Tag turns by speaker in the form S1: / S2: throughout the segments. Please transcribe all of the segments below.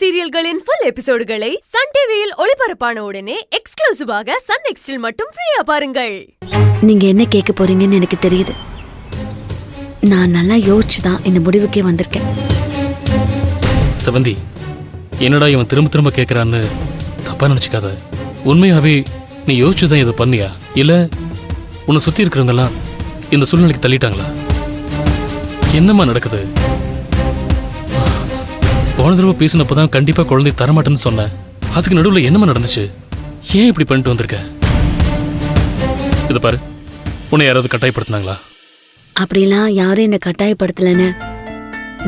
S1: சீரியல்களின் full எபிசோடுகளை Sun டிவியில் ஒளிபரப்பான உடனே எக்ஸ்க்ளூசிவாக சன் நெக்ஸ்டில் மட்டும் ஃப்ரீயா பாருங்கள்.
S2: நீங்க என்ன கேட்க போறீங்கன்னு எனக்கு தெரியுது. நான் நல்லா யோசிச்சுதான் இந்த முடிவுக்கே வந்திருக்கேன்.
S3: செவந்தி, என்னடா இவன் திரும்ப திரும்ப கேட்கறான்னு தப்பா நினைச்சுக்காத. உண்மையாவே நீ யோசிச்சுதான் இதை பண்ணியா, இல்ல உன்னை சுத்தி இருக்கிறவங்க எல்லாம் இந்த சூழ்நிலைக்கு தள்ளிட்டாங்களா? என்னம்மா நடக்குது? போன தடவை பேசினப்பதான் கண்டிப்பா குழந்தை தரமாட்டேன்னு சொன்னேன். அதுக்கு நடுவில் என்னமா நடந்துச்சு? ஏன் இப்படி பண்ணிட்டு வந்திருக்க? இத பாரு, உன்னை யாராவது கட்டாயப்படுத்தினாங்களா?
S2: அப்படிலாம் யாரும் என்ன கட்டாயப்படுத்தலன்னு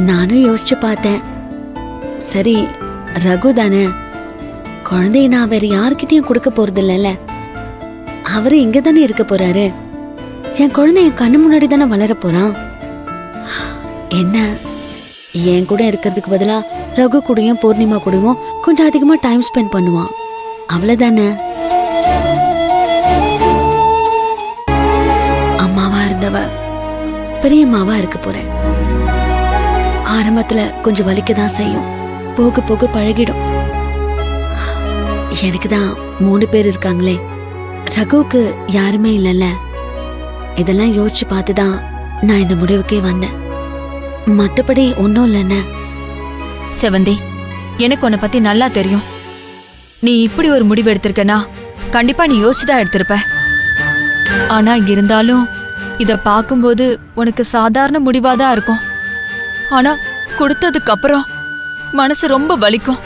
S2: நானும் யோசிச்சு பார்த்தேன். சரி, ரகு தானே, குழந்தைய நான் வேற யாருக்கிட்டையும் கொடுக்க போறது இல்லைல்ல. அவரு இங்க தானே இருக்க போறாரு. என் குழந்தை என் கண்ணு முன்னாடி தானே வளர போறான். என்ன, என் கூட இருக்கிறதுக்கு பதிலா ரகு கூடயும் பூர்ணிமா கூடயும் கொஞ்சம் அதிகமா டைம் ஸ்பெண்ட் பண்ணுவான். அவ்வளவுதானே. அம்மாவா இருந்தவ பெரியம்மாவா இருக்க போறேன். ஆரம்பத்துல கொஞ்சம் வலிக்கதான் செய்யும், போக போக பழகிடும். எனக்கு தான் 3 பேர் இருக்காங்களே, ரகுவுக்கு யாருமே இல்லைல்ல. இதெல்லாம் யோசிச்சு பார்த்துதான் நான் இந்த முடிவுக்கே வந்தேன். மத்தபடி ஒன்னும் இல்லைன்னு.
S4: செவந்தி, எனக்கு உன்னை பத்தி நல்லா தெரியும். நீ இப்படி ஒரு முடிவு எடுத்திருக்கனா கண்டிப்பா நீ யோசிச்சுதான் எடுத்திருப்ப. ஆனா இருந்தாலும் இத பாக்கும்போது உனக்கு சாதாரண முடிவாதான் இருக்கும். ஆனா கொடுத்ததுக்கு அப்புறம் மனசு ரொம்ப வலிக்கும்.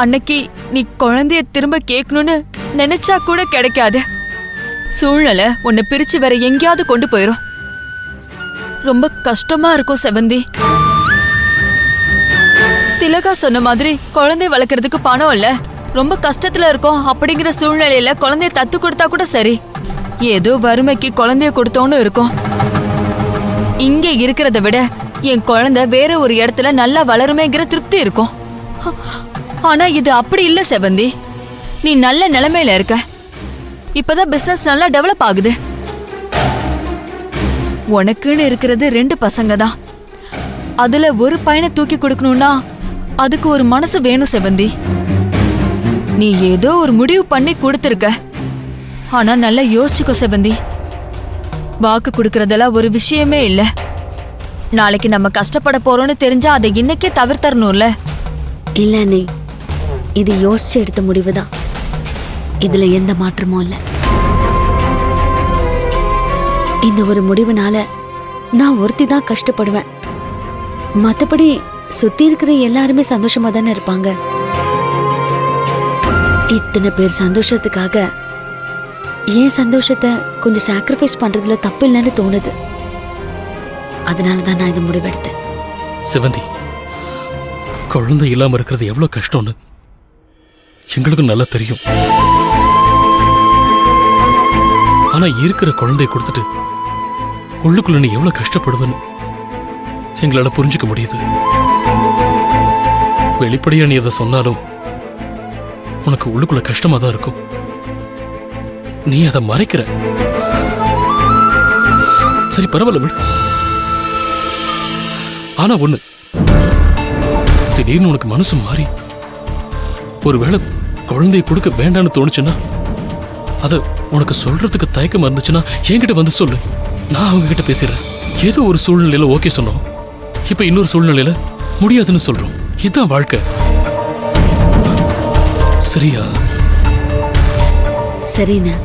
S4: அன்னைக்கு நீ குழந்தைய திரும்ப கேட்கணும்னு நினைச்சா கூட கிடைக்காது. சூழ்நிலை உன்னை பிரிச்சு வேற எங்கேயாவது கொண்டு போயிரும். ரொம்ப கஷ்டமா இருக்கும் செவந்தி. திலகா சொன்ன மாதிரி குழந்தை வளர்க்கறதுக்கு பணம் இல்ல, ரொம்ப கஷ்டத்துல இருக்கும். அப்படிங்கிற சூழ்நிலையில குழந்தைய தத்து கொடுத்தா கூட சரி, ஏதோ வறுமைக்கு குழந்தைய கொடுத்தோன்னு இருக்கும். இங்க இருக்கிறத விட என் குழந்தை வேற ஒரு இடத்துல நல்லா வளருமேங்கிற திருப்தி இருக்கும். ஆனா இது அப்படி இல்ல செவந்தி. நீ நல்ல நிலைமையில இருக்க. இப்பதான் பிசினஸ் நல்லா டெவலப் ஆகுது. உனக்குன்னு இருக்கிறது 2 பசங்க தான். அதுல ஒரு பையனை தூக்கி கொடுக்கணும்னா அதுக்கு ஒரு மனசு வேணும் செவந்தி. நீ ஏதோ ஒரு முடிவு பண்ணி கொடுத்திருக்க. ஆனா நல்லா யோசிச்சுக்கோ செவந்தி. வாக்கு கொடுக்கறதெல்லாம் ஒரு விஷயமே இல்ல. நாளைக்கு நம்ம கஷ்டப்பட போறோம்னு தெரிஞ்சா அதை இன்னைக்கே தவிர்த்தரணும்ல.
S2: இல்ல நீ, இது யோசிச்சு எடுத்த முடிவுதான். இதுல எந்த மாற்றமும் இல்ல. இந்த ஒரு முடிவுனால நான் ஒருத்தி தான் கஷ்டப்படுவேன். மத்தபடி சுத்தி இருக்கிற எல்லாருமே சந்தோஷமா தானே இருப்பாங்க. இத்தனை பேர் சந்தோஷத்துக்காக என் சந்தோஷத்தை கொஞ்சம் சாக்ரிஃபைஸ் பண்றதுல தப்பு இல்லைன்னு தோணுது. அதனாலதான் நான் இந்த முடிவெடுத்தேன்.
S3: சிவந்தி, குழந்தை இல்லாம இருக்கிறது எவ்வளவு கஷ்டம்னு எங்களுக்கு நல்லா தெரியும். ஆனா இருக்கிற குழந்தைய கொடுத்துட்டு உள்ளுக்குள்ள நீ எவ்வளவு கஷ்டப்படுவன்னு எங்களால புரிஞ்சுக்க முடியுது. வெளிப்படையா நீ அதை சொன்னாலும் உனக்கு உள்ளுக்குள்ள கஷ்டமா தான் இருக்கும். நீ அதை மறைக்கிற. சரி, பரவாயில்ல விடு. ஆனா ஒண்ணு, திடீர்னு உனக்கு மனசு மாறி ஒருவேளை குழந்தைய கொடுக்க வேண்டான்னு தோணுச்சுன்னா, அத உனக்கு சொல்றதுக்கு தயக்கமா இருந்துச்சுன்னா என்கிட்ட வந்து சொல்லு. நான் அவங்க கிட்ட பேசிடுறேன். ஏதோ ஒரு சூழ்நிலையில ஓகே சொன்னோம், இப்ப இன்னொரு சூழ்நிலையில முடியாதுன்னு சொல்றோம். இதுதான் வாழ்க்கை, சரியா?
S2: சரிண்ணா,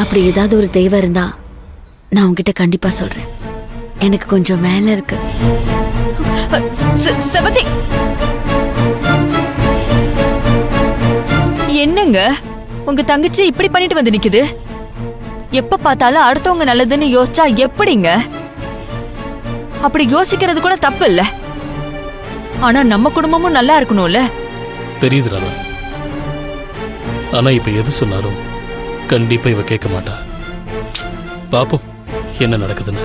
S2: அப்படி ஏதாவது ஒரு தெய்வம் இருந்தா நான் உங்ககிட்ட கண்டிப்பா சொல்றேன். எனக்கு கொஞ்சம் வேலை இருக்கு.
S4: செவந்தி, என்னங்க உங்க தங்கச்சி இப்படி பண்ணிட்டு வந்து நிக்குது? எப்ப பார்த்தாலும் அடுத்தவங்க நல்லதுன்னு யோசிச்சா எப்படிங்க? அப்படி யோசிக்கிறது கூட தப்பு இல்ல. ஆனா நம்ம குடும்பமும் நல்லா இருக்கணும்ல.
S3: தெரியுது ராதா. ஆனா இப்ப எது சொன்னாலும் கண்டிப்பா இவ கேட்க மாட்டா. பாப்போம் என்ன நடக்குதுன்னு.